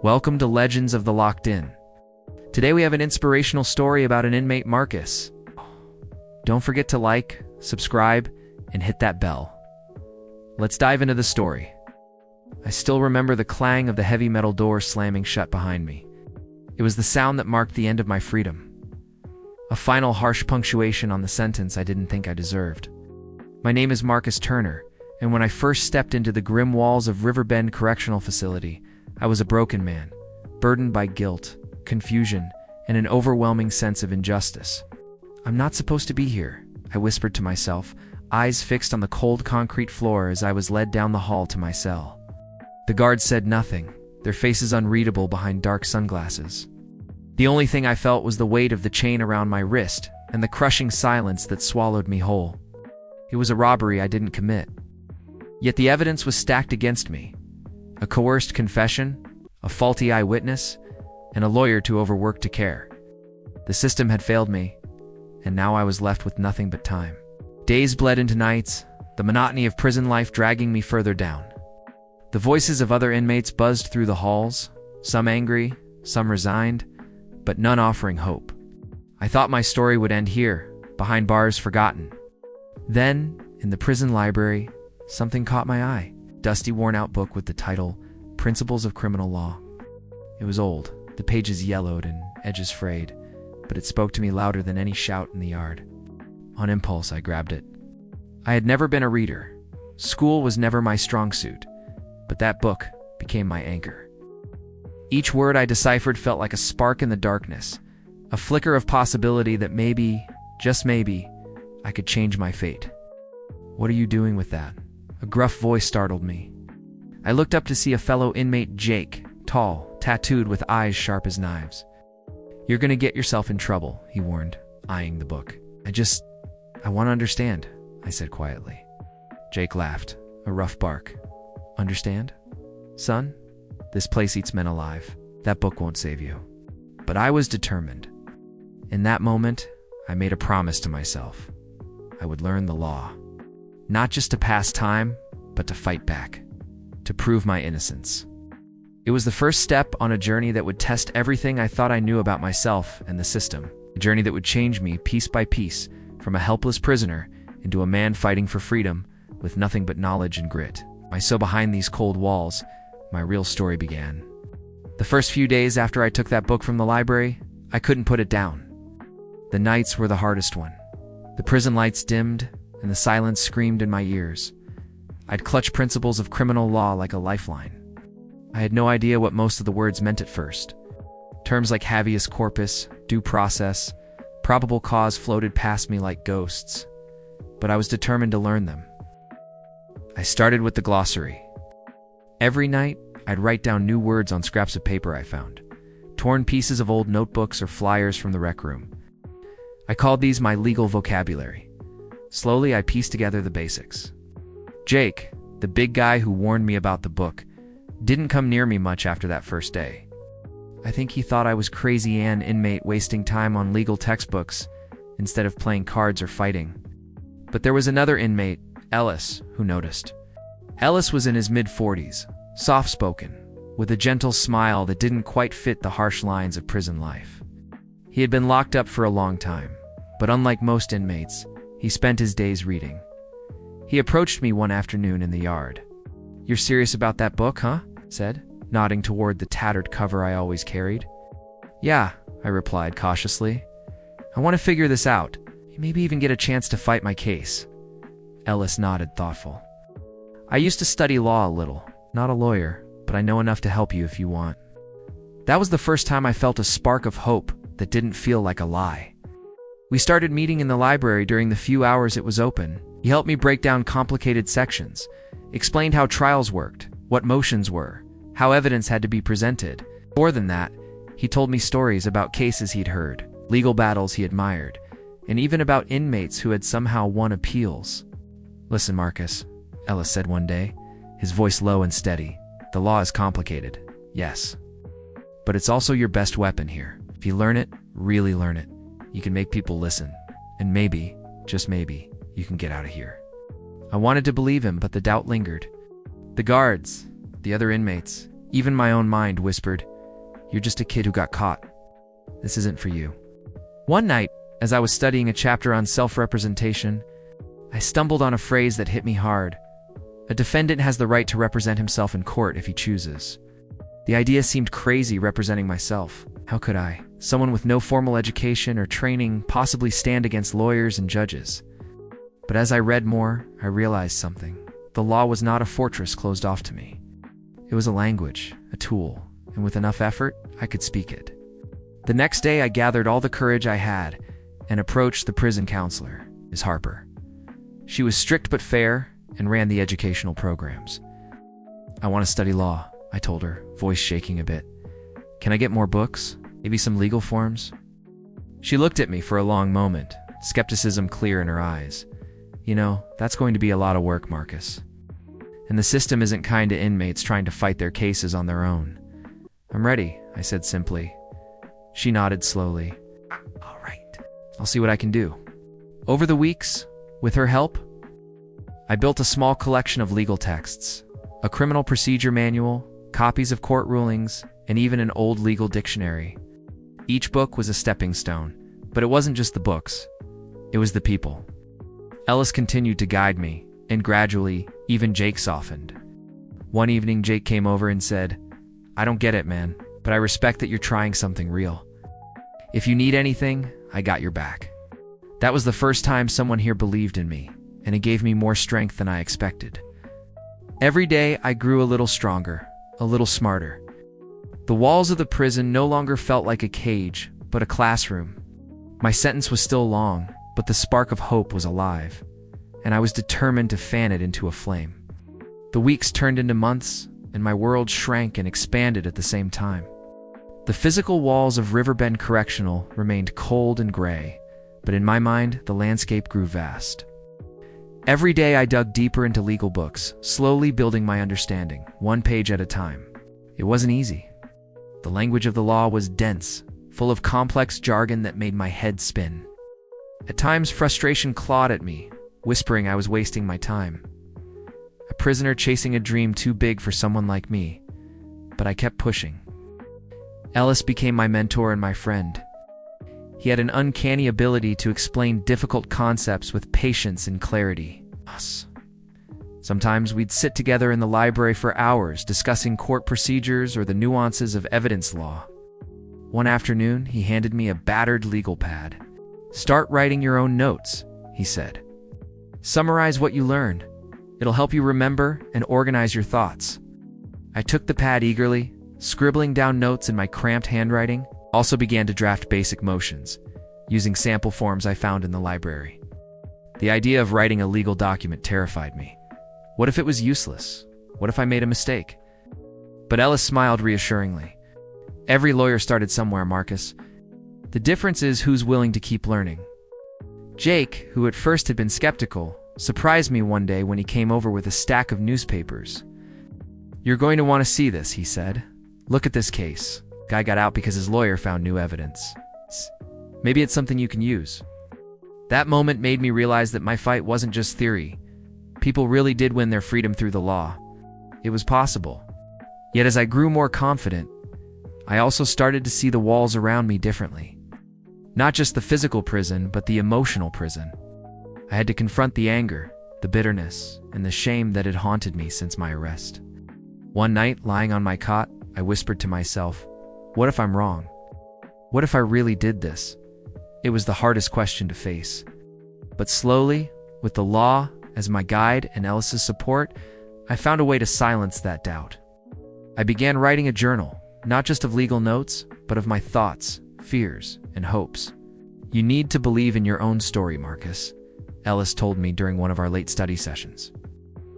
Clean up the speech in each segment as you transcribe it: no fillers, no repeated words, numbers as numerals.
Welcome to Legends of the Locked In. Today we have an inspirational story about an inmate, Marcus. Don't forget to like, subscribe, and hit that bell. Let's dive into the story. I still remember the clang of the heavy metal door slamming shut behind me. It was the sound that marked the end of my freedom. A final harsh punctuation on the sentence I didn't think I deserved. My name is Marcus Turner, and when I first stepped into the grim walls of Riverbend Correctional Facility, I was a broken man, burdened by guilt, confusion, and an overwhelming sense of injustice. I'm not supposed to be here, I whispered to myself, eyes fixed on the cold concrete floor as I was led down the hall to my cell. The guards said nothing, their faces unreadable behind dark sunglasses. The only thing I felt was the weight of the chain around my wrist and the crushing silence that swallowed me whole. It was a robbery I didn't commit. Yet the evidence was stacked against me. A coerced confession, a faulty eyewitness, and a lawyer too overworked to care. The system had failed me, and now I was left with nothing but time. Days bled into nights, the monotony of prison life dragging me further down. The voices of other inmates buzzed through the halls, some angry, some resigned, but none offering hope. I thought my story would end here, behind bars forgotten. Then, in the prison library, something caught my eye. Dusty, worn-out book with the title, Principles of Criminal Law. It was old, the pages yellowed and edges frayed, but it spoke to me louder than any shout in the yard. On impulse, I grabbed it. I had never been a reader. School was never my strong suit, but that book became my anchor. Each word I deciphered felt like a spark in the darkness, a flicker of possibility that maybe, just maybe, I could change my fate. "What are you doing with that?" A gruff voice startled me. I looked up to see a fellow inmate, Jake, tall, tattooed with eyes sharp as knives. "You're gonna get yourself in trouble," he warned, eyeing the book. I want to understand," I said quietly. Jake laughed, a rough bark. "Understand? Son, this place eats men alive. That book won't save you." But I was determined. In that moment, I made a promise to myself. I would learn the law. Not just to pass time, but to fight back. To prove my innocence. It was the first step on a journey that would test everything I thought I knew about myself and the system. A journey that would change me piece by piece, from a helpless prisoner into a man fighting for freedom with nothing but knowledge and grit. So behind these cold walls, my real story began. The first few days after I took that book from the library, I couldn't put it down. The nights were the hardest one. The prison lights dimmed, and the silence screamed in my ears. I'd clutch principles of criminal law like a lifeline. I had no idea what most of the words meant at first. Terms like habeas corpus, due process, probable cause floated past me like ghosts, but I was determined to learn them. I started with the glossary. Every night, I'd write down new words on scraps of paper I found, torn pieces of old notebooks or flyers from the rec room. I called these my legal vocabulary. Slowly, I pieced together the basics. Jake, the big guy who warned me about the book, didn't come near me much after that first day. I think he thought I was crazy an inmate wasting time on legal textbooks instead of playing cards or fighting. But there was another inmate, Ellis, who noticed. Ellis was in his mid-40s, soft-spoken, with a gentle smile that didn't quite fit the harsh lines of prison life. He had been locked up for a long time, but unlike most inmates, he spent his days reading. He approached me one afternoon in the yard. "You're serious about that book, huh?" said, nodding toward the tattered cover I always carried. "Yeah," I replied cautiously. "I want to figure this out, maybe even get a chance to fight my case." Ellis nodded, thoughtful. "I used to study law a little, not a lawyer, but I know enough to help you if you want." That was the first time I felt a spark of hope that didn't feel like a lie. We started meeting in the library during the few hours it was open. He helped me break down complicated sections, explained how trials worked, what motions were, how evidence had to be presented. More than that, he told me stories about cases he'd heard, legal battles he admired, and even about inmates who had somehow won appeals. "Listen, Marcus," Ellis said one day, his voice low and steady. "The law is complicated, yes. But it's also your best weapon here. If you learn it, really learn it, you can make people listen. And maybe, just maybe, you can get out of here." I wanted to believe him, but the doubt lingered. The guards, the other inmates, Even my own mind whispered, "You're just a kid who got caught. This isn't for you." One night, as I was studying a chapter on self-representation, I stumbled on a phrase that hit me hard. A defendant has the right to represent himself in court if he chooses. The idea seemed crazy, representing myself. How could I, someone with no formal education or training, possibly stand against lawyers and judges? But as I read more, I realized something. The law was not a fortress closed off to me. It was a language, a tool, and with enough effort, I could speak it. The next day, I gathered all the courage I had and approached the prison counselor, Ms. Harper. She was strict but fair and ran the educational programs. "I want to study law," I told her, voice shaking a bit. "Can I get more books? Maybe some legal forms?" She looked at me for a long moment, skepticism clear in her eyes. "You know, that's going to be a lot of work, Marcus. And the system isn't kind to inmates trying to fight their cases on their own." "I'm ready," I said simply. She nodded slowly. "All right, I'll see what I can do." Over the weeks, with her help, I built a small collection of legal texts, a criminal procedure manual, copies of court rulings, and even an old legal dictionary. Each book was a stepping stone, but it wasn't just the books. It was the people. Ellis continued to guide me, and gradually, even Jake softened. One evening, Jake came over and said, "I don't get it, man, but I respect that you're trying something real. If you need anything, I got your back." That was the first time someone here believed in me, and it gave me more strength than I expected. Every day, I grew a little stronger, a little smarter. The walls of the prison no longer felt like a cage, but a classroom. My sentence was still long, but the spark of hope was alive, and I was determined to fan it into a flame. The weeks turned into months, and my world shrank and expanded at the same time. The physical walls of Riverbend Correctional remained cold and gray, but in my mind, the landscape grew vast. Every day I dug deeper into legal books, slowly building my understanding, one page at a time. It wasn't easy. The language of the law was dense, full of complex jargon that made my head spin. At times, frustration clawed at me, whispering I was wasting my time. A prisoner chasing a dream too big for someone like me. But I kept pushing. Ellis became my mentor and my friend. He had an uncanny ability to explain difficult concepts with patience and clarity. Sometimes we'd sit together in the library for hours discussing court procedures or the nuances of evidence law. One afternoon, he handed me a battered legal pad. "Start writing your own notes," he said. "Summarize what you learned. It'll help you remember and organize your thoughts." I took the pad eagerly, scribbling down notes in my cramped handwriting. Also began to draft basic motions, using sample forms I found in the library. The idea of writing a legal document terrified me. What if it was useless? What if I made a mistake? But Ellis smiled reassuringly. "Every lawyer started somewhere, Marcus. The difference is who's willing to keep learning." Jake, who at first had been skeptical, surprised me one day when he came over with a stack of newspapers. "You're going to want to see this," he said. "Look at this case. Guy got out because his lawyer found new evidence. Maybe it's something you can use." That moment made me realize that my fight wasn't just theory. People really did win their freedom through the law. It was possible. Yet as I grew more confident, I also started to see the walls around me differently. Not just the physical prison, but the emotional prison. I had to confront the anger, the bitterness, and the shame that had haunted me since my arrest. One night, lying on my cot, I whispered to myself, "What if I'm wrong? What if I really did this?" It was the hardest question to face. But slowly, with the law as my guide and Ellis's support, I found a way to silence that doubt. I began writing a journal, not just of legal notes, but of my thoughts, fears, and hopes. "You need to believe in your own story, Marcus," Ellis told me during one of our late study sessions.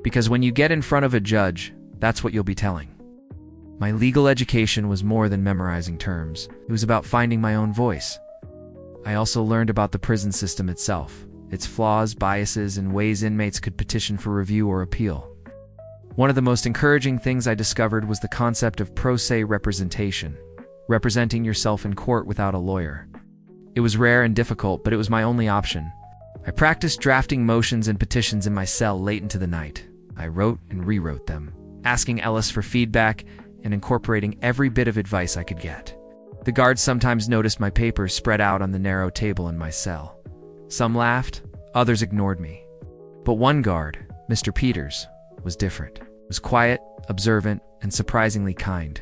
"Because when you get in front of a judge, that's what you'll be telling." My legal education was more than memorizing terms. It was about finding my own voice. I also learned about the prison system itself, its flaws, biases, and ways inmates could petition for review or appeal. One of the most encouraging things I discovered was the concept of pro se representation, representing yourself in court without a lawyer. It was rare and difficult, but it was my only option. I practiced drafting motions and petitions in my cell late into the night. I wrote and rewrote them, asking Ellis for feedback and incorporating every bit of advice I could get. The guards sometimes noticed my papers spread out on the narrow table in my cell. Some laughed, others ignored me. But one guard, Mr. Peters, was different. He was quiet, observant, and surprisingly kind.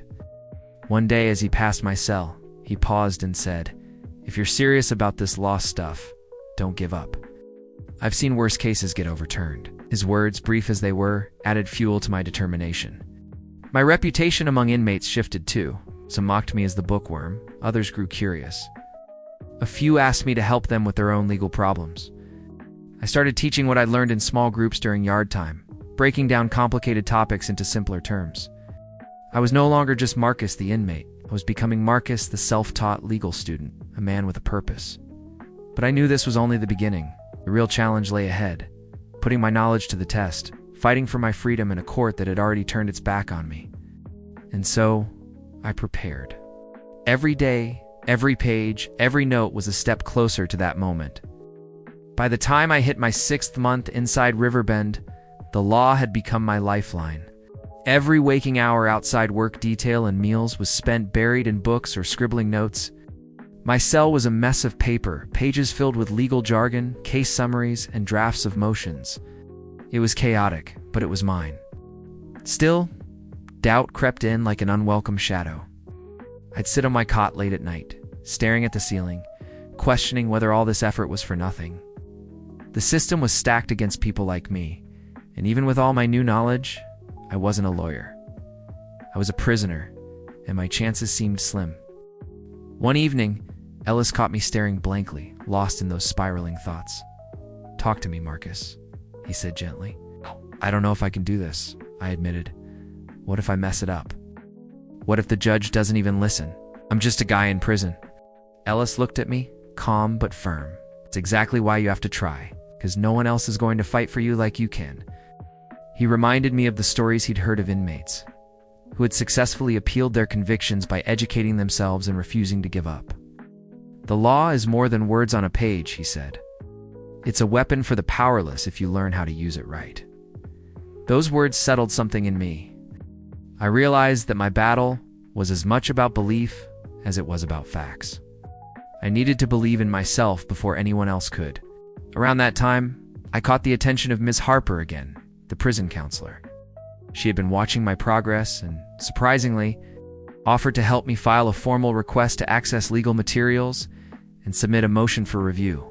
One day as he passed my cell, he paused and said, "If you're serious about this law stuff, don't give up. I've seen worse cases get overturned." His words, brief as they were, added fuel to my determination. My reputation among inmates shifted too. Some mocked me as the bookworm, others grew curious. A few asked me to help them with their own legal problems. I started teaching what I learned in small groups during yard time, breaking down complicated topics into simpler terms. I was no longer just Marcus the inmate. I was becoming Marcus the self-taught legal student, a man with a purpose. But I knew this was only the beginning. The real challenge lay ahead, putting my knowledge to the test, fighting for my freedom in a court that had already turned its back on me. And so, I prepared. Every day, every page, every note was a step closer to that moment. By the time I hit my 6th month inside Riverbend, the law had become my lifeline. Every waking hour outside work detail and meals was spent buried in books or scribbling notes. My cell was a mess of paper, pages filled with legal jargon, case summaries, and drafts of motions. It was chaotic, but it was mine. Still, doubt crept in like an unwelcome shadow. I'd sit on my cot late at night, staring at the ceiling, questioning whether all this effort was for nothing. The system was stacked against people like me, and even with all my new knowledge, I wasn't a lawyer. I was a prisoner, and my chances seemed slim. One evening, Ellis caught me staring blankly, lost in those spiraling thoughts. "Talk to me, Marcus," he said gently. "I don't know if I can do this," I admitted. "What if I mess it up? What if the judge doesn't even listen? I'm just a guy in prison." Ellis looked at me, calm but firm. "It's exactly why you have to try, because no one else is going to fight for you like you can." He reminded me of the stories he'd heard of inmates, who had successfully appealed their convictions by educating themselves and refusing to give up. "The law is more than words on a page," he said. "It's a weapon for the powerless if you learn how to use it right." Those words settled something in me. I realized that my battle was as much about belief as it was about facts. I needed to believe in myself before anyone else could. Around that time, I caught the attention of Ms. Harper again, the prison counselor. She had been watching my progress and, surprisingly, offered to help me file a formal request to access legal materials and submit a motion for review.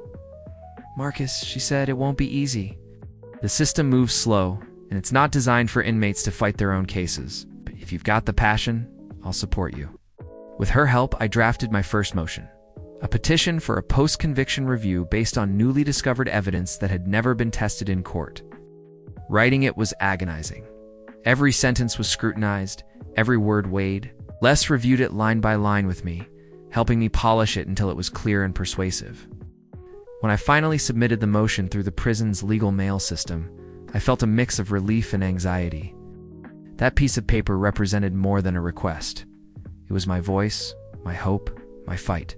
"Marcus," she said, "it won't be easy. The system moves slow, and it's not designed for inmates to fight their own cases. But if you've got the passion, I'll support you." With her help, I drafted my first motion, a petition for a post-conviction review based on newly discovered evidence that had never been tested in court. Writing it was agonizing. Every sentence was scrutinized, every word weighed. Les reviewed it line by line with me, helping me polish it until it was clear and persuasive. When I finally submitted the motion through the prison's legal mail system, I felt a mix of relief and anxiety. That piece of paper represented more than a request. It was my voice, my hope, my fight.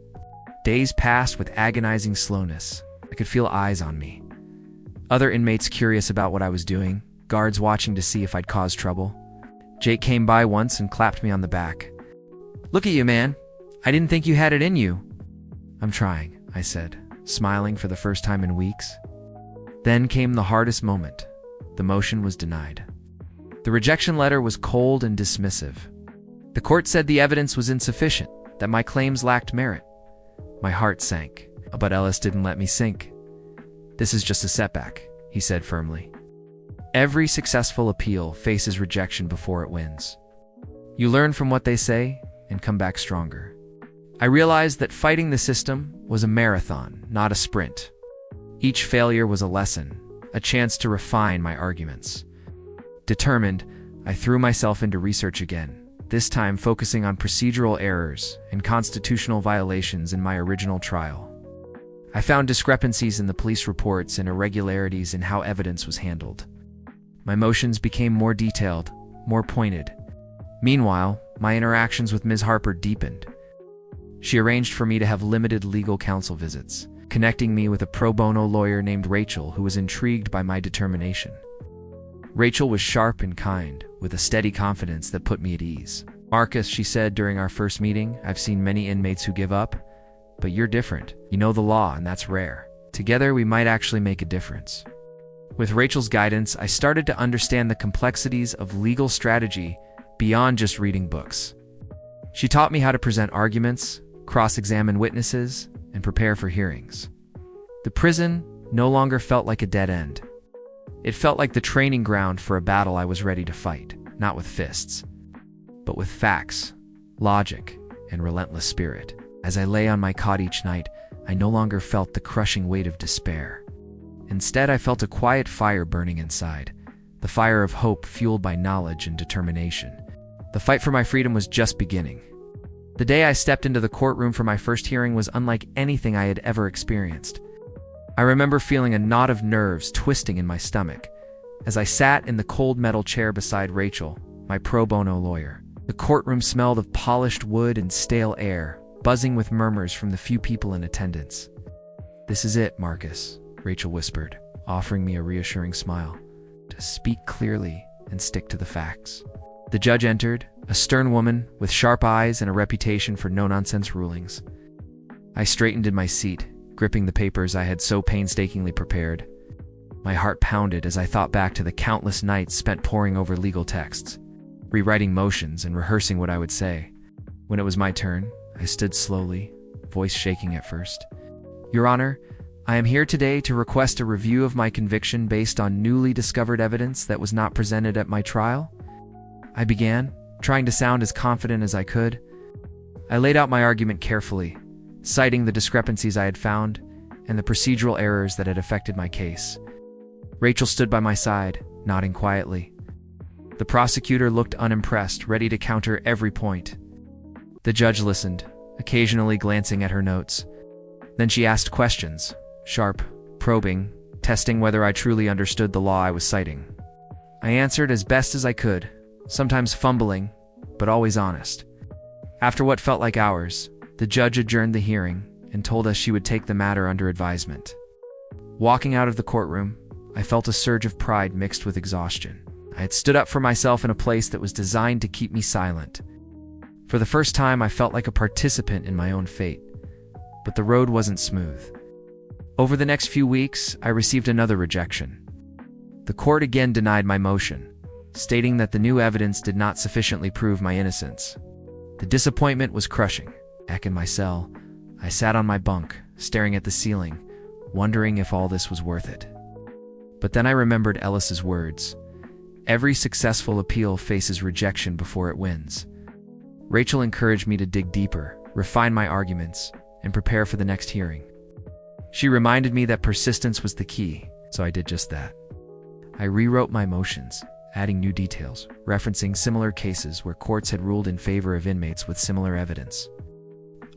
Days passed with agonizing slowness. I could feel eyes on me. Other inmates curious about what I was doing, guards watching to see if I'd caused trouble. Jake came by once and clapped me on the back. "Look at you, man. I didn't think you had it in you." "I'm trying," I said, smiling for the first time in weeks. Then came the hardest moment. The motion was denied. The rejection letter was cold and dismissive. The court said the evidence was insufficient, that my claims lacked merit. My heart sank, but Ellis didn't let me sink. "This is just a setback," he said firmly. "Every successful appeal faces rejection before it wins. You learn from what they say and come back stronger." I realized that fighting the system was a marathon, not a sprint. Each failure was a lesson, a chance to refine my arguments. Determined, I threw myself into research again, this time focusing on procedural errors and constitutional violations in my original trial. I found discrepancies in the police reports and irregularities in how evidence was handled. My motions became more detailed, more pointed. Meanwhile, my interactions with Ms. Harper deepened. She arranged for me to have limited legal counsel visits, connecting me with a pro bono lawyer named Rachel who was intrigued by my determination. Rachel was sharp and kind, with a steady confidence that put me at ease. Marcus, she said during our first meeting, I've seen many inmates who give up, but you're different. You know the law, and that's rare. Together, we might actually make a difference. With Rachel's guidance, I started to understand the complexities of legal strategy beyond just reading books. She taught me how to present arguments, cross-examine witnesses, and prepare for hearings. The prison no longer felt like a dead end. It felt like the training ground for a battle I was ready to fight, not with fists, but with facts, logic, and relentless spirit. As I lay on my cot each night, I no longer felt the crushing weight of despair. Instead, I felt a quiet fire burning inside, the fire of hope fueled by knowledge and determination. The fight for my freedom was just beginning. The day I stepped into the courtroom for my first hearing was unlike anything I had ever experienced. I remember feeling a knot of nerves twisting in my stomach as I sat in the cold metal chair beside Rachel, my pro bono lawyer. The courtroom smelled of polished wood and stale air, buzzing with murmurs from the few people in attendance. "This is it, Marcus," Rachel whispered, offering me a reassuring smile. "Just speak clearly and stick to the facts." The judge entered, a stern woman with sharp eyes and a reputation for no-nonsense rulings. I straightened in my seat, gripping the papers I had so painstakingly prepared. My heart pounded as I thought back to the countless nights spent poring over legal texts, rewriting motions and rehearsing what I would say. When it was my turn, I stood slowly, voice shaking at first. "Your Honor, I am here today to request a review of my conviction based on newly discovered evidence that was not presented at my trial," I began, trying to sound as confident as I could. I laid out my argument carefully, citing the discrepancies I had found and the procedural errors that had affected my case. Rachel stood by my side, nodding quietly. The prosecutor looked unimpressed, ready to counter every point. The judge listened, occasionally glancing at her notes. Then she asked questions, sharp, probing, testing whether I truly understood the law I was citing. I answered as best as I could, sometimes fumbling, but always honest. After what felt like hours, the judge adjourned the hearing and told us she would take the matter under advisement. Walking out of the courtroom, I felt a surge of pride mixed with exhaustion. I had stood up for myself in a place that was designed to keep me silent. For the first time, I felt like a participant in my own fate. But the road wasn't smooth. Over the next few weeks, I received another rejection. The court again denied my motion, stating that the new evidence did not sufficiently prove my innocence. The disappointment was crushing. Back in my cell, I sat on my bunk, staring at the ceiling, wondering if all this was worth it. But then I remembered Ellis's words. Every successful appeal faces rejection before it wins. Rachel encouraged me to dig deeper, refine my arguments, and prepare for the next hearing. She reminded me that persistence was the key, so I did just that. I rewrote my motions, adding new details, referencing similar cases where courts had ruled in favor of inmates with similar evidence.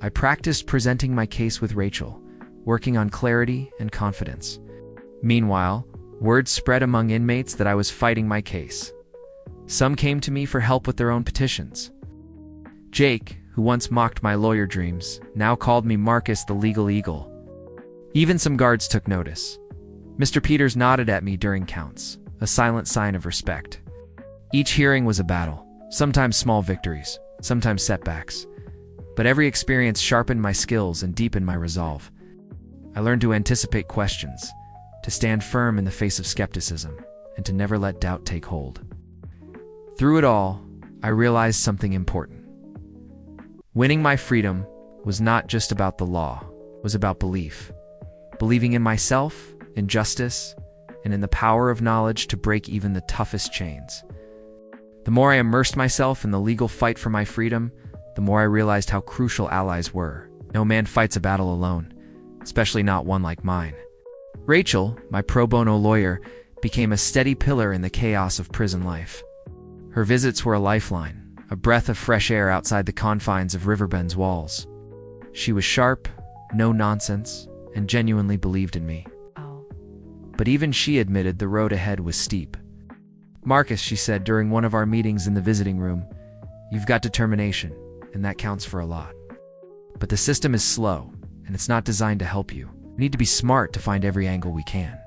I practiced presenting my case with Rachel, working on clarity and confidence. Meanwhile, word spread among inmates that I was fighting my case. Some came to me for help with their own petitions. Jake, who once mocked my lawyer dreams, now called me Marcus the Legal Eagle. Even some guards took notice. Mr. Peters nodded at me during counts, a silent sign of respect. Each hearing was a battle, sometimes small victories, sometimes setbacks. But every experience sharpened my skills and deepened my resolve. I learned to anticipate questions, to stand firm in the face of skepticism, and to never let doubt take hold. Through it all, I realized something important. Winning my freedom was not just about the law, it was about belief. Believing in myself, in justice, and in the power of knowledge to break even the toughest chains. The more I immersed myself in the legal fight for my freedom, the more I realized how crucial allies were. No man fights a battle alone, especially not one like mine. Rachel, my pro bono lawyer, became a steady pillar in the chaos of prison life. Her visits were a lifeline, a breath of fresh air outside the confines of Riverbend's walls. She was sharp, no nonsense, and genuinely believed in me. But even she admitted the road ahead was steep. "Marcus," she said during one of our meetings in the visiting room, "you've got determination, and that counts for a lot. But the system is slow, and it's not designed to help you. We need to be smart to find every angle we can."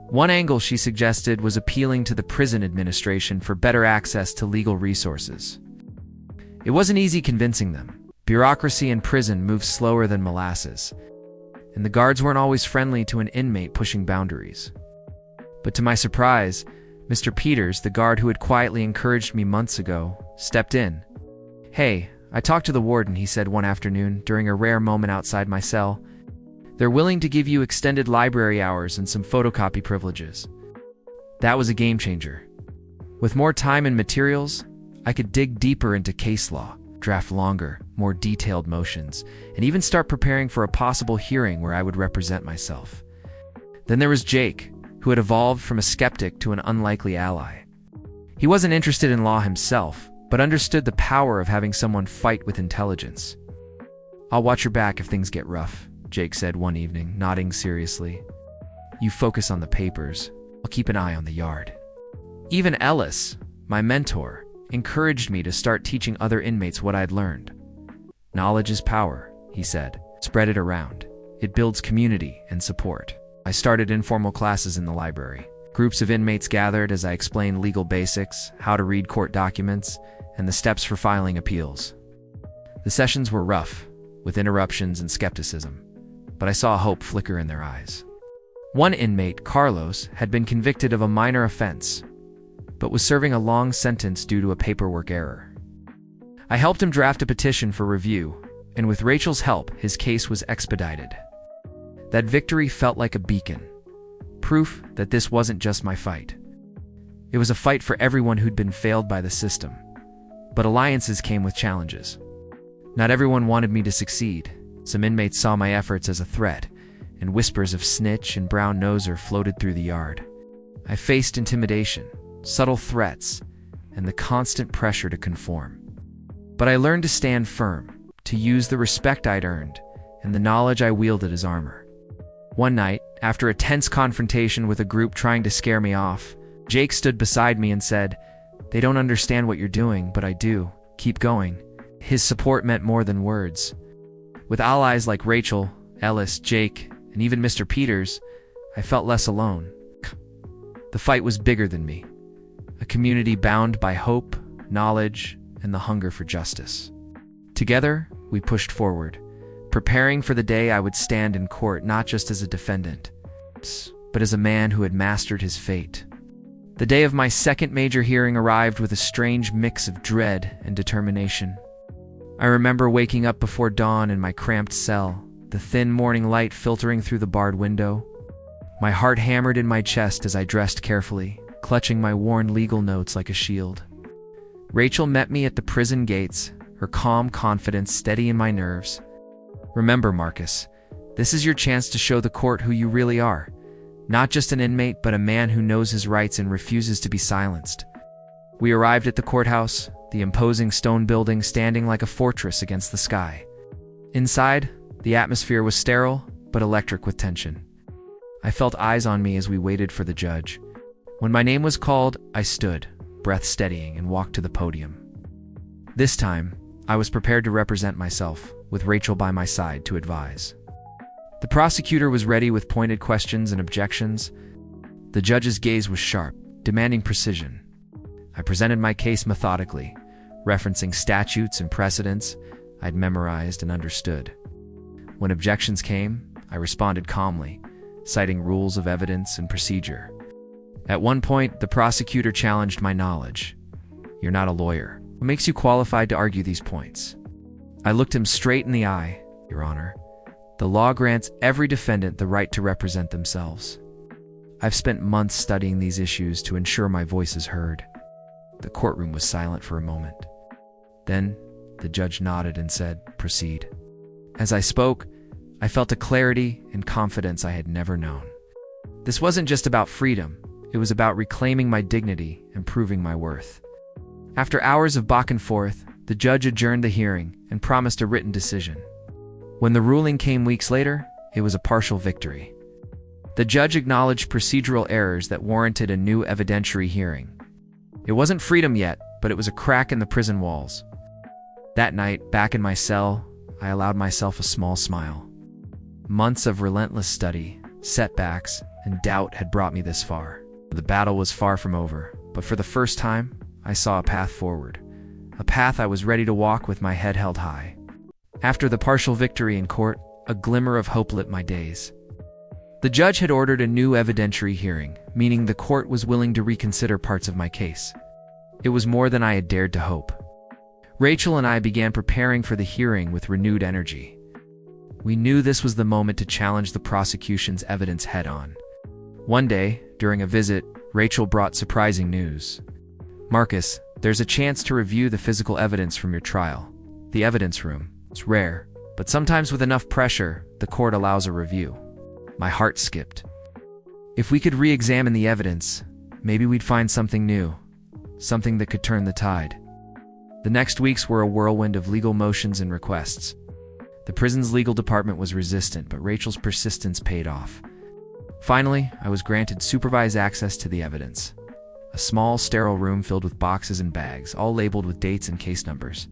One angle she suggested was appealing to the prison administration for better access to legal resources. It wasn't easy convincing them. Bureaucracy in prison moves slower than molasses, and the guards weren't always friendly to an inmate pushing boundaries. But to my surprise, Mr. Peters, the guard who had quietly encouraged me months ago, stepped in. "Hey, I talked to the warden," he said one afternoon during a rare moment outside my cell. "They're willing to give you extended library hours and some photocopy privileges." That was a game changer. With more time and materials, I could dig deeper into case law, draft longer, more detailed motions, and even start preparing for a possible hearing where I would represent myself. Then there was Jake, who had evolved from a skeptic to an unlikely ally. He wasn't interested in law himself, but understood the power of having someone fight with intelligence. "I'll watch your back if things get rough," Jake said one evening, nodding seriously. "You focus on the papers. I'll keep an eye on the yard." Even Ellis, my mentor, encouraged me to start teaching other inmates what I'd learned. "Knowledge is power," he said. "Spread it around. It builds community and support." I started informal classes in the library. Groups of inmates gathered as I explained legal basics, how to read court documents, and the steps for filing appeals. The sessions were rough, with interruptions and skepticism, but I saw hope flicker in their eyes. One inmate, Carlos, had been convicted of a minor offense, but was serving a long sentence due to a paperwork error. I helped him draft a petition for review, and with Rachel's help, his case was expedited. That victory felt like a beacon, proof that this wasn't just my fight. It was a fight for everyone who'd been failed by the system. But alliances came with challenges. Not everyone wanted me to succeed. Some inmates saw my efforts as a threat, and whispers of snitch and brown noser floated through the yard. I faced intimidation, subtle threats, and the constant pressure to conform. But I learned to stand firm, to use the respect I'd earned, and the knowledge I wielded as armor. One night, after a tense confrontation with a group trying to scare me off, Jake stood beside me and said, "They don't understand what you're doing, but I do. Keep going." His support meant more than words. With allies like Rachel, Ellis, Jake, and even Mr. Peters, I felt less alone. The fight was bigger than me. A community bound by hope, knowledge, and the hunger for justice. Together, we pushed forward, preparing for the day I would stand in court not just as a defendant, but as a man who had mastered his fate. The day of my second major hearing arrived with a strange mix of dread and determination. I remember waking up before dawn in my cramped cell, the thin morning light filtering through the barred window. My heart hammered in my chest as I dressed carefully, clutching my worn legal notes like a shield. Rachel met me at the prison gates, her calm confidence steady in my nerves. "Remember, Marcus, this is your chance to show the court who you really are. Not just an inmate, but a man who knows his rights and refuses to be silenced." We arrived at the courthouse, the imposing stone building standing like a fortress against the sky. Inside, the atmosphere was sterile, but electric with tension. I felt eyes on me as we waited for the judge. When my name was called, I stood, breath steadying, and walked to the podium. This time, I was prepared to represent myself, with Rachel by my side to advise. The prosecutor was ready with pointed questions and objections. The judge's gaze was sharp, demanding precision. I presented my case methodically, referencing statutes and precedents I'd memorized and understood. When objections came, I responded calmly, citing rules of evidence and procedure. At one point, the prosecutor challenged my knowledge. "You're not a lawyer. What makes you qualified to argue these points?" I looked him straight in the eye. "Your Honor, the law grants every defendant the right to represent themselves. I've spent months studying these issues to ensure my voice is heard." The courtroom was silent for a moment. Then, the judge nodded and said, "Proceed." As I spoke, I felt a clarity and confidence I had never known. This wasn't just about freedom. It was about reclaiming my dignity and proving my worth. After hours of back and forth, the judge adjourned the hearing and promised a written decision. When the ruling came weeks later, it was a partial victory. The judge acknowledged procedural errors that warranted a new evidentiary hearing. It wasn't freedom yet, but it was a crack in the prison walls. That night, back in my cell, I allowed myself a small smile. Months of relentless study, setbacks, and doubt had brought me this far. The battle was far from over, but for the first time, I saw a path forward, a path I was ready to walk with my head held high. After the partial victory in court, a glimmer of hope lit my days. The judge had ordered a new evidentiary hearing, meaning the court was willing to reconsider parts of my case. It was more than I had dared to hope. Rachel and I began preparing for the hearing with renewed energy. We knew this was the moment to challenge the prosecution's evidence head-on. One day, during a visit, Rachel brought surprising news. "Marcus, there's a chance to review the physical evidence from your trial. The evidence room. It's rare, but sometimes with enough pressure, the court allows a review." My heart skipped. If we could re-examine the evidence, maybe we'd find something new, something that could turn the tide. The next weeks were a whirlwind of legal motions and requests. The prison's legal department was resistant, but Rachel's persistence paid off. Finally, I was granted supervised access to the evidence. A small, sterile room filled with boxes and bags, all labeled with dates and case numbers.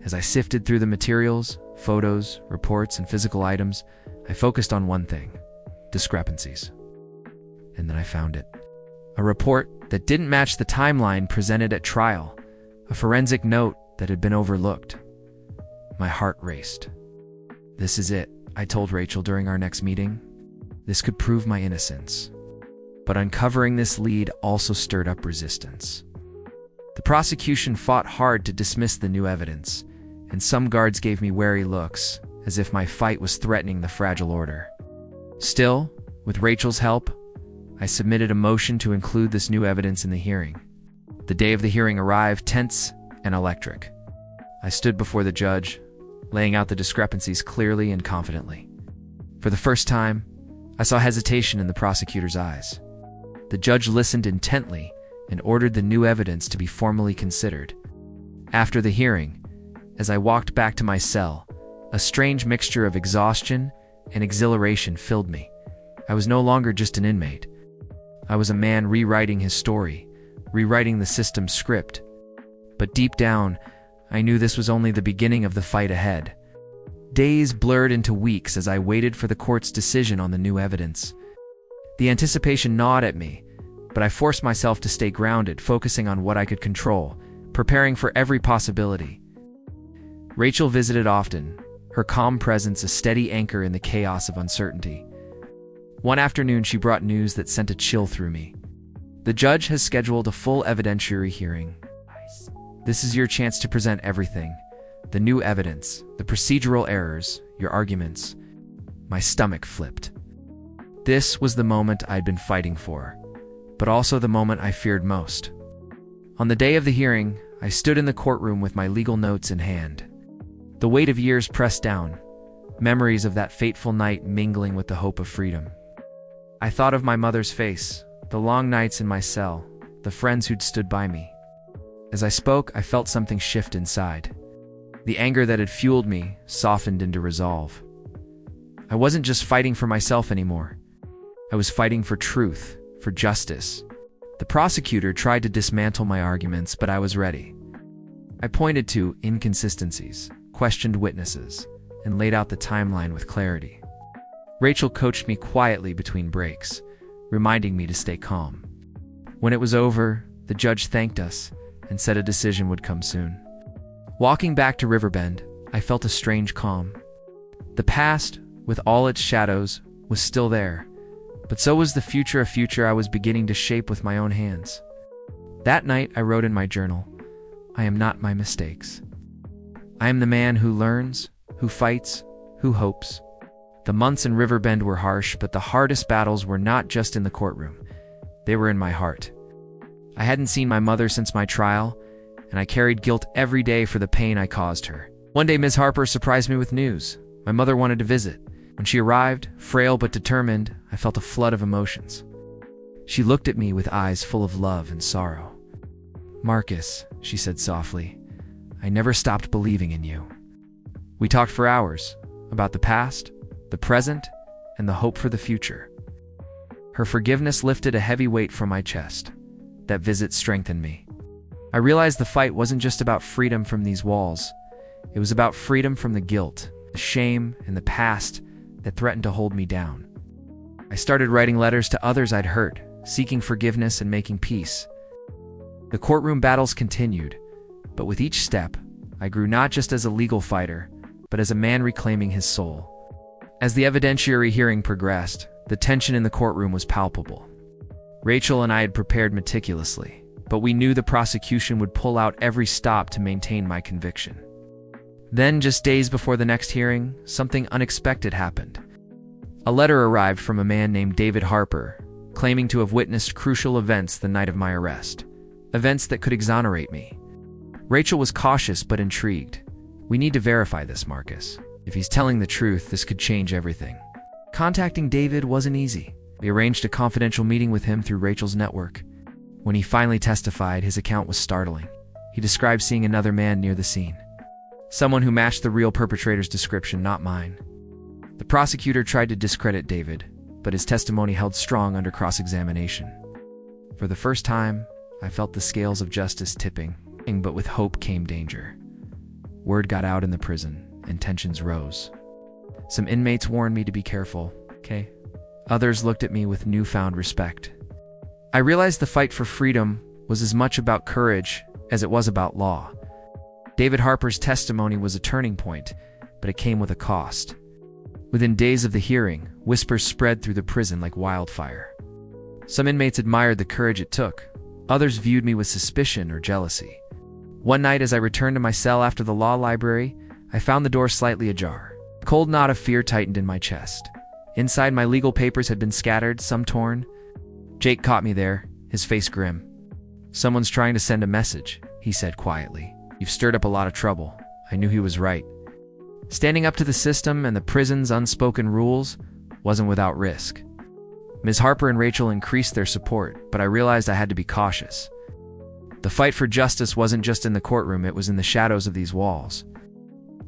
As I sifted through the materials, photos, reports, and physical items, I focused on one thing: discrepancies. And then I found it. A report that didn't match the timeline presented at trial. A forensic note that had been overlooked. My heart raced. "This is it," I told Rachel during our next meeting. "This could prove my innocence." But uncovering this lead also stirred up resistance. The prosecution fought hard to dismiss the new evidence, and some guards gave me wary looks, as if my fight was threatening the fragile order. Still, with Rachel's help, I submitted a motion to include this new evidence in the hearing. The day of the hearing arrived, tense and electric. I stood before the judge, laying out the discrepancies clearly and confidently. For the first time, I saw hesitation in the prosecutor's eyes. The judge listened intently and ordered the new evidence to be formally considered. After the hearing, as I walked back to my cell, a strange mixture of exhaustion and exhilaration filled me. I was no longer just an inmate. I was a man rewriting his story, rewriting the system's script. But deep down, I knew this was only the beginning of the fight ahead. Days blurred into weeks as I waited for the court's decision on the new evidence. The anticipation gnawed at me, but I forced myself to stay grounded, focusing on what I could control, preparing for every possibility. Rachel visited often, her calm presence a steady anchor in the chaos of uncertainty. One afternoon, she brought news that sent a chill through me. "The judge has scheduled a full evidentiary hearing. This is your chance to present everything. The new evidence, the procedural errors, your arguments." My stomach flipped. This was the moment I'd been fighting for, but also the moment I feared most. On the day of the hearing, I stood in the courtroom with my legal notes in hand. The weight of years pressed down, memories of that fateful night mingling with the hope of freedom. I thought of my mother's face, the long nights in my cell, the friends who'd stood by me. As I spoke, I felt something shift inside. The anger that had fueled me softened into resolve. I wasn't just fighting for myself anymore. I was fighting for truth, for justice. The prosecutor tried to dismantle my arguments, but I was ready. I pointed to inconsistencies, questioned witnesses, and laid out the timeline with clarity. Rachel coached me quietly between breaks, reminding me to stay calm. When it was over, the judge thanked us and said a decision would come soon. Walking back to Riverbend, I felt a strange calm. The past, with all its shadows, was still there, but so was the future, a future I was beginning to shape with my own hands. That night, I wrote in my journal, "I am not my mistakes. I am the man who learns, who fights, who hopes." The months in Riverbend were harsh, but the hardest battles were not just in the courtroom. They were in my heart. I hadn't seen my mother since my trial, and I carried guilt every day for the pain I caused her. One day, Ms. Harper surprised me with news. My mother wanted to visit. When she arrived, frail but determined, I felt a flood of emotions. She looked at me with eyes full of love and sorrow. "Marcus," she said softly, "I never stopped believing in you." We talked for hours about the past, the present, and the hope for the future. Her forgiveness lifted a heavy weight from my chest. That visit strengthened me. I realized the fight wasn't just about freedom from these walls. It was about freedom from the guilt, the shame, and the past that threatened to hold me down. I started writing letters to others I'd hurt, seeking forgiveness and making peace. The courtroom battles continued, But with each step, I grew not just as a legal fighter, but as a man reclaiming his soul. As the evidentiary hearing progressed, the tension in the courtroom was palpable. Rachel and I had prepared meticulously, but we knew the prosecution would pull out every stop to maintain my conviction. Then, just days before the next hearing, something unexpected happened. A letter arrived from a man named David Harper, claiming to have witnessed crucial events the night of my arrest, events that could exonerate me. Rachel was cautious but intrigued. "We need to verify this, Marcus. If he's telling the truth, this could change everything." Contacting David wasn't easy. We arranged a confidential meeting with him through Rachel's network. When he finally testified, his account was startling. He described seeing another man near the scene. Someone who matched the real perpetrator's description, not mine. The prosecutor tried to discredit David, but his testimony held strong under cross-examination. For the first time, I felt the scales of justice tipping, but with hope came danger. Word got out in the prison, and tensions rose. Some inmates warned me to be careful, okay? Others looked at me with newfound respect. I realized the fight for freedom was as much about courage as it was about law. David Harper's testimony was a turning point, but it came with a cost. Within days of the hearing, whispers spread through the prison like wildfire. Some inmates admired the courage it took. Others viewed me with suspicion or jealousy. One night, as I returned to my cell after the law library, I found the door slightly ajar. A cold knot of fear tightened in my chest. Inside, my legal papers had been scattered, some torn. Jake caught me there, his face grim. "Someone's trying to send a message," he said quietly. "You've stirred up a lot of trouble." I knew he was right. Standing up to the system and the prison's unspoken rules wasn't without risk. Ms. Harper and Rachel increased their support, but I realized I had to be cautious. The fight for justice wasn't just in the courtroom, it was in the shadows of these walls.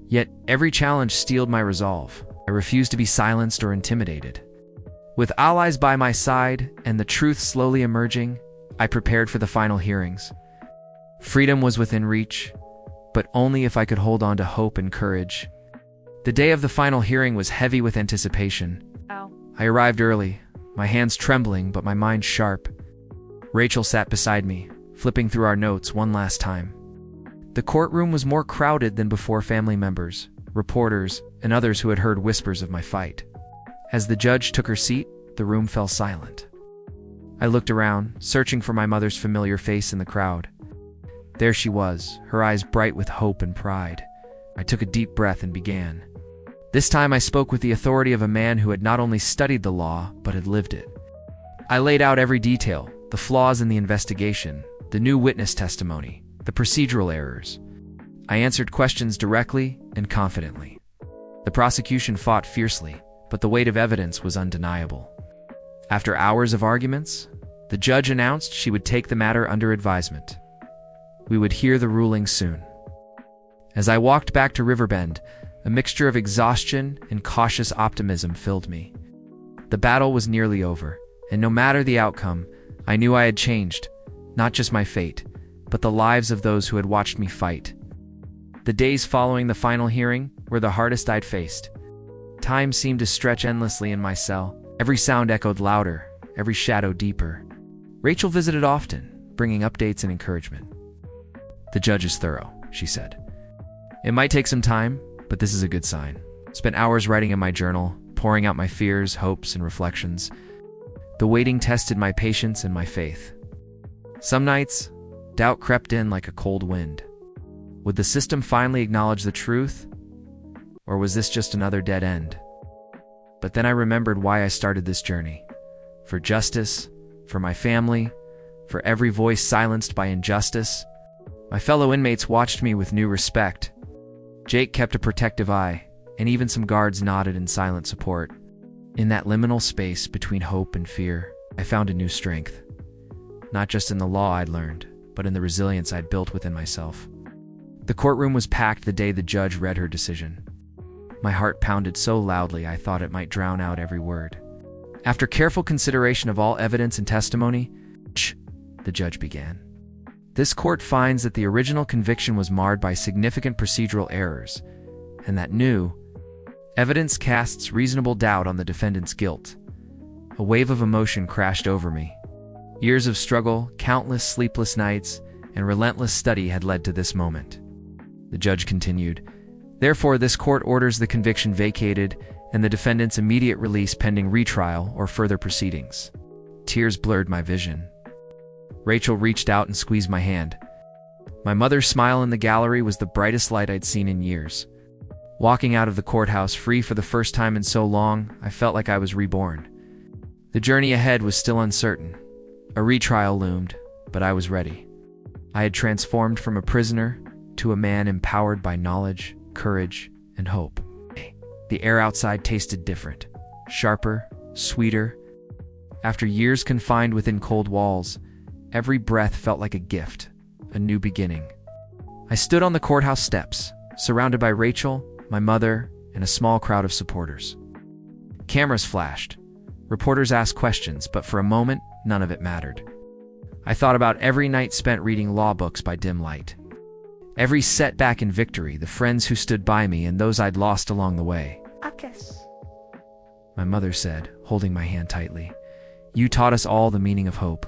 Yet, every challenge steeled my resolve. I refused to be silenced or intimidated. With allies by my side and the truth slowly emerging, I prepared for the final hearings. Freedom was within reach, but only if I could hold on to hope and courage. The day of the final hearing was heavy with anticipation. I arrived early, my hands trembling but my mind sharp. Rachel sat beside me, flipping through our notes one last time. The courtroom was more crowded than before. Family members, reporters, and others who had heard whispers of my fight. As the judge took her seat, the room fell silent. I looked around, searching for my mother's familiar face in the crowd. There she was, her eyes bright with hope and pride. I took a deep breath and began. This time I spoke with the authority of a man who had not only studied the law, but had lived it. I laid out every detail, the flaws in the investigation, the new witness testimony, the procedural errors. I answered questions directly and confidently. The prosecution fought fiercely, but the weight of evidence was undeniable. After hours of arguments, the judge announced she would take the matter under advisement. We would hear the ruling soon. As I walked back to Riverbend, a mixture of exhaustion and cautious optimism filled me. The battle was nearly over, and no matter the outcome, I knew I had changed, not just my fate, but the lives of those who had watched me fight. The days following the final hearing were the hardest I'd faced. Time seemed to stretch endlessly in my cell. Every sound echoed louder, every shadow deeper. Rachel visited often, bringing updates and encouragement. "The judge is thorough," she said. "It might take some time, but this is a good sign." Spent hours writing in my journal, pouring out my fears, hopes, and reflections. The waiting tested my patience and my faith. Some nights, doubt crept in like a cold wind. Would the system finally acknowledge the truth? Or was this just another dead end? But then I remembered why I started this journey. For justice, for my family, for every voice silenced by injustice. My fellow inmates watched me with new respect. Jake kept a protective eye, and even some guards nodded in silent support. In that liminal space between hope and fear, I found a new strength. Not just in the law I'd learned, but in the resilience I'd built within myself. The courtroom was packed the day the judge read her decision. My heart pounded so loudly I thought it might drown out every word. After careful consideration of all evidence and testimony, the judge began. This court finds that the original conviction was marred by significant procedural errors, and that new evidence casts reasonable doubt on the defendant's guilt. A wave of emotion crashed over me. Years of struggle, countless sleepless nights, and relentless study had led to this moment. The judge continued, "Therefore, this court orders the conviction vacated and the defendant's immediate release pending retrial or further proceedings." Tears blurred my vision. Rachel reached out and squeezed my hand. My mother's smile in the gallery was the brightest light I'd seen in years. Walking out of the courthouse free for the first time in so long, I felt like I was reborn. The journey ahead was still uncertain. A retrial loomed, but I was ready. I had transformed from a prisoner to a man empowered by knowledge, courage, and hope. The air outside tasted different, sharper, sweeter. After years confined within cold walls, every breath felt like a gift, a new beginning. I stood on the courthouse steps, surrounded by Rachel, my mother, and a small crowd of supporters. Cameras flashed. Reporters asked questions, but for a moment, none of it mattered. I thought about every night spent reading law books by dim light. Every setback and victory, the friends who stood by me and those I'd lost along the way. My mother said, holding my hand tightly, "You taught us all the meaning of hope."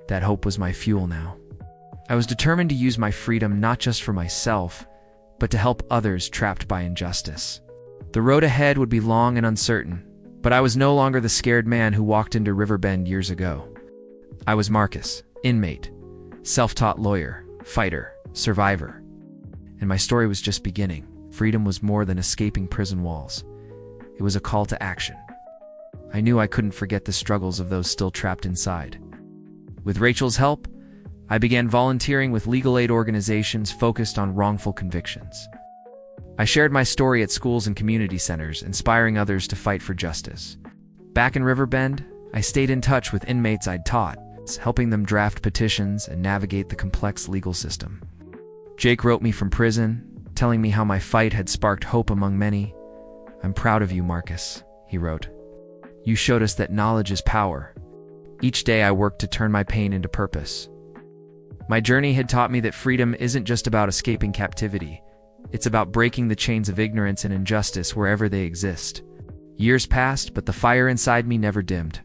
That hope was my fuel now. I was determined to use my freedom not just for myself, but to help others trapped by injustice. The road ahead would be long and uncertain, but I was no longer the scared man who walked into Riverbend years ago. I was Marcus, inmate, self-taught lawyer, fighter, survivor. And my story was just beginning. Freedom was more than escaping prison walls. It was a call to action. I knew I couldn't forget the struggles of those still trapped inside. With Rachel's help, I began volunteering with legal aid organizations focused on wrongful convictions. I shared my story at schools and community centers, inspiring others to fight for justice. Back in Riverbend, I stayed in touch with inmates I'd taught, helping them draft petitions and navigate the complex legal system. Jake wrote me from prison, telling me how my fight had sparked hope among many. "I'm proud of you, Marcus," he wrote. "You showed us that knowledge is power." Each day I worked to turn my pain into purpose. My journey had taught me that freedom isn't just about escaping captivity. It's about breaking the chains of ignorance and injustice wherever they exist. Years passed, but the fire inside me never dimmed.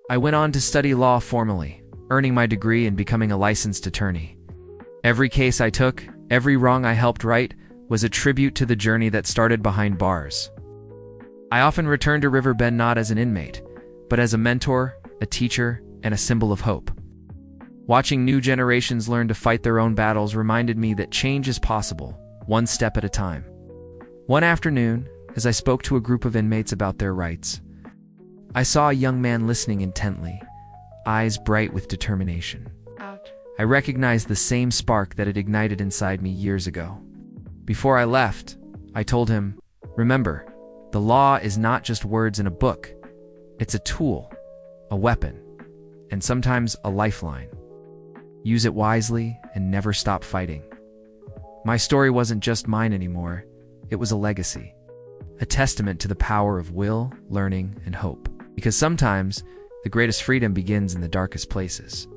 I went on to study law formally, earning my degree and becoming a licensed attorney. Every case I took, every wrong I helped right, was a tribute to the journey that started behind bars. I often returned to Riverbend not as an inmate, but as a mentor, a teacher, and a symbol of hope. Watching new generations learn to fight their own battles reminded me that change is possible, one step at a time. One afternoon, as I spoke to a group of inmates about their rights, I saw a young man listening intently, eyes bright with determination. I recognized the same spark that had ignited inside me years ago. Before I left, I told him, "Remember, the law is not just words in a book. It's a tool, a weapon, and sometimes a lifeline. Use it wisely and never stop fighting." My story wasn't just mine anymore. It was a legacy, a testament to the power of will, learning, and hope. Because sometimes, the greatest freedom begins in the darkest places.